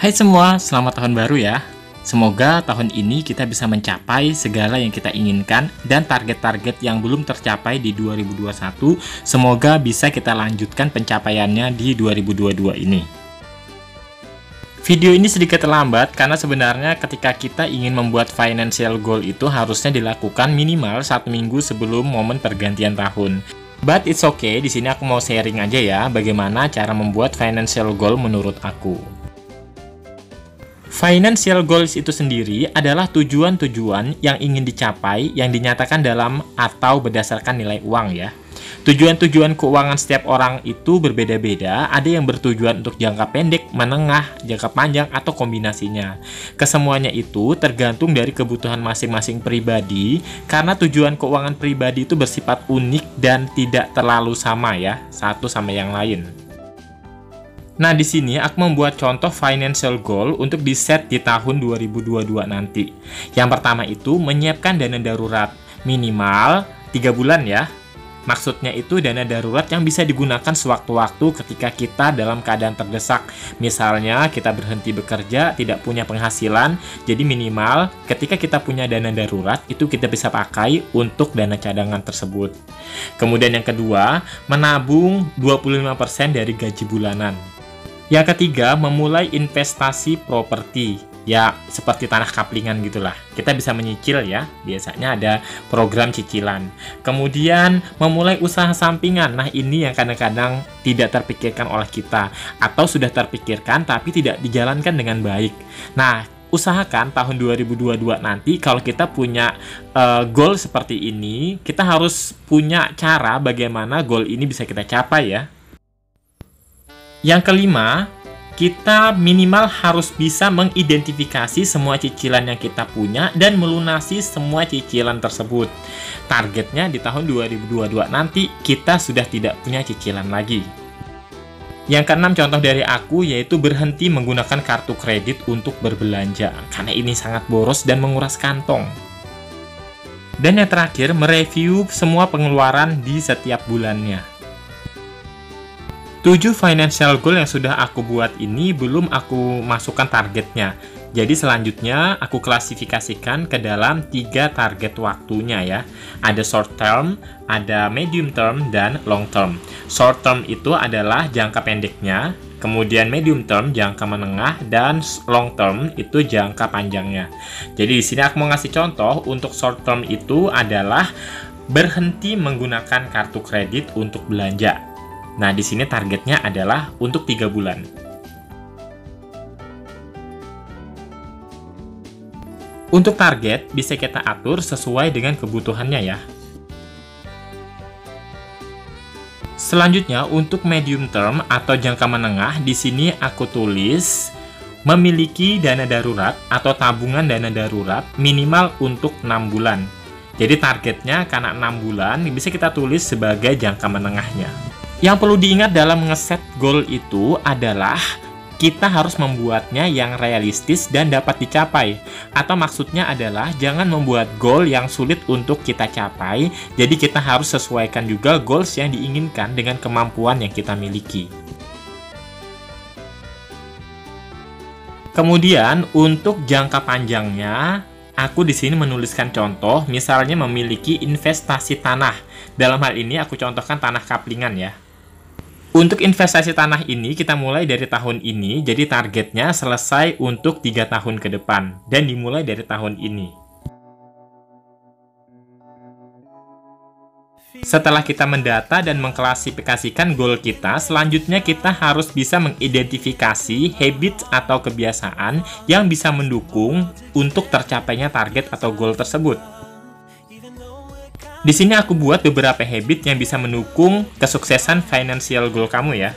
Hai semua, selamat tahun baru ya. Semoga tahun ini kita bisa mencapai segala yang kita inginkan dan target-target yang belum tercapai di 2021, semoga bisa kita lanjutkan pencapaiannya di 2022 ini. Video ini sedikit terlambat karena sebenarnya ketika kita ingin membuat financial goal itu harusnya dilakukan minimal 1 minggu sebelum momen pergantian tahun. But it's okay, di sini aku mau sharing aja ya bagaimana cara membuat financial goal menurut aku. Financial goals itu sendiri adalah tujuan-tujuan yang ingin dicapai yang dinyatakan dalam atau berdasarkan nilai uang ya. Tujuan-tujuan keuangan setiap orang itu berbeda-beda, ada yang bertujuan untuk jangka pendek, menengah, jangka panjang, atau kombinasinya. Kesemuanya itu tergantung dari kebutuhan masing-masing pribadi, karena tujuan keuangan pribadi itu bersifat unik dan tidak terlalu sama ya, satu sama yang lain. Nah, di sini aku membuat contoh financial goal untuk di-set di tahun 2022 nanti. Yang pertama itu menyiapkan dana darurat minimal 3 bulan ya. Maksudnya itu dana darurat yang bisa digunakan sewaktu-waktu ketika kita dalam keadaan terdesak. Misalnya kita berhenti bekerja, tidak punya penghasilan, jadi minimal ketika kita punya dana darurat itu kita bisa pakai untuk dana cadangan tersebut. Kemudian yang kedua, menabung 25% dari gaji bulanan. Yang ketiga, memulai investasi properti. Ya, seperti tanah kaplingan gitulah. Kita bisa menyicil ya, biasanya ada program cicilan. Kemudian, memulai usaha sampingan. Nah, ini yang kadang-kadang tidak terpikirkan oleh kita. Atau sudah terpikirkan, tapi tidak dijalankan dengan baik. Nah, usahakan tahun 2022 nanti kalau kita punya goal seperti ini, kita harus punya cara bagaimana goal ini bisa kita capai ya. Yang kelima, kita minimal harus bisa mengidentifikasi semua cicilan yang kita punya dan melunasi semua cicilan tersebut. Targetnya di tahun 2022 nanti kita sudah tidak punya cicilan lagi. Yang keenam contoh dari aku yaitu berhenti menggunakan kartu kredit untuk berbelanja, karena ini sangat boros dan menguras kantong. Dan yang terakhir, mereview semua pengeluaran di setiap bulannya. 7 financial goal yang sudah aku buat ini belum aku masukkan targetnya. Jadi selanjutnya aku klasifikasikan ke dalam 3 target waktunya ya. Ada short term, ada medium term, dan long term. Short term itu adalah jangka pendeknya, kemudian medium term jangka menengah, dan long term itu jangka panjangnya. Jadi di sini aku mau ngasih contoh untuk short term itu adalah berhenti menggunakan kartu kredit untuk belanja. Nah, di sini targetnya adalah untuk 3 bulan. Untuk target, bisa kita atur sesuai dengan kebutuhannya ya. Selanjutnya, untuk medium term atau jangka menengah, di sini aku tulis memiliki dana darurat atau tabungan dana darurat minimal untuk 6 bulan. Jadi targetnya karena 6 bulan, bisa kita tulis sebagai jangka menengahnya. Yang perlu diingat dalam ngeset goal itu adalah kita harus membuatnya yang realistis dan dapat dicapai. Atau maksudnya adalah jangan membuat goal yang sulit untuk kita capai, jadi kita harus sesuaikan juga goals yang diinginkan dengan kemampuan yang kita miliki. Kemudian untuk jangka panjangnya, aku di sini menuliskan contoh, misalnya memiliki investasi tanah. Dalam hal ini aku contohkan tanah kaplingan ya. Untuk investasi tanah ini, kita mulai dari tahun ini, jadi targetnya selesai untuk 3 tahun ke depan, dan dimulai dari tahun ini. Setelah kita mendata dan mengklasifikasikan goal kita, selanjutnya kita harus bisa mengidentifikasi habit atau kebiasaan yang bisa mendukung untuk tercapainya target atau goal tersebut. Di sini aku buat beberapa habit yang bisa mendukung kesuksesan financial goal kamu ya.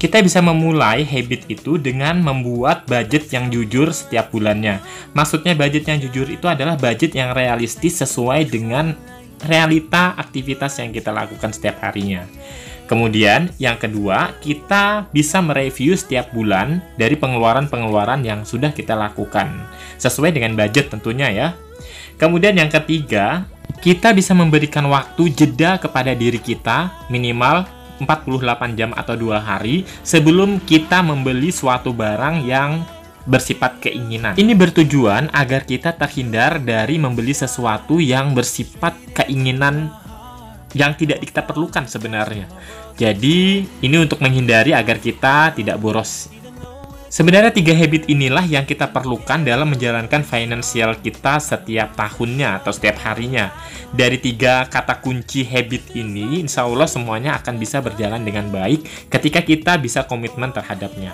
Kita bisa memulai habit itu dengan membuat budget yang jujur setiap bulannya. Maksudnya budget yang jujur itu adalah budget yang realistis sesuai dengan realita aktivitas yang kita lakukan setiap harinya. Kemudian, yang kedua, kita bisa mereview setiap bulan dari pengeluaran-pengeluaran yang sudah kita lakukan. Sesuai dengan budget tentunya ya. Kemudian yang ketiga, kita bisa memberikan waktu jeda kepada diri kita minimal 48 jam atau 2 hari sebelum kita membeli suatu barang yang bersifat keinginan. Ini bertujuan agar kita terhindar dari membeli sesuatu yang bersifat keinginan yang tidak kita perlukan sebenarnya. Jadi, ini untuk menghindari agar kita tidak boros. Sebenarnya 3 habit inilah yang kita perlukan dalam menjalankan finansial kita setiap tahunnya atau setiap harinya. Dari 3 kata kunci habit ini, insya Allah semuanya akan bisa berjalan dengan baik ketika kita bisa komitmen terhadapnya.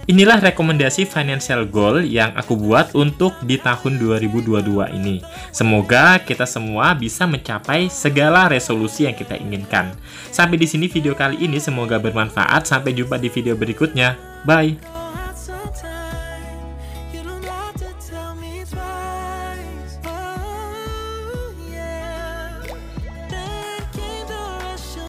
Inilah rekomendasi financial goal yang aku buat untuk di tahun 2022 ini. Semoga kita semua bisa mencapai segala resolusi yang kita inginkan. Sampai di sini video kali ini, semoga bermanfaat. Sampai jumpa di video berikutnya. Bye!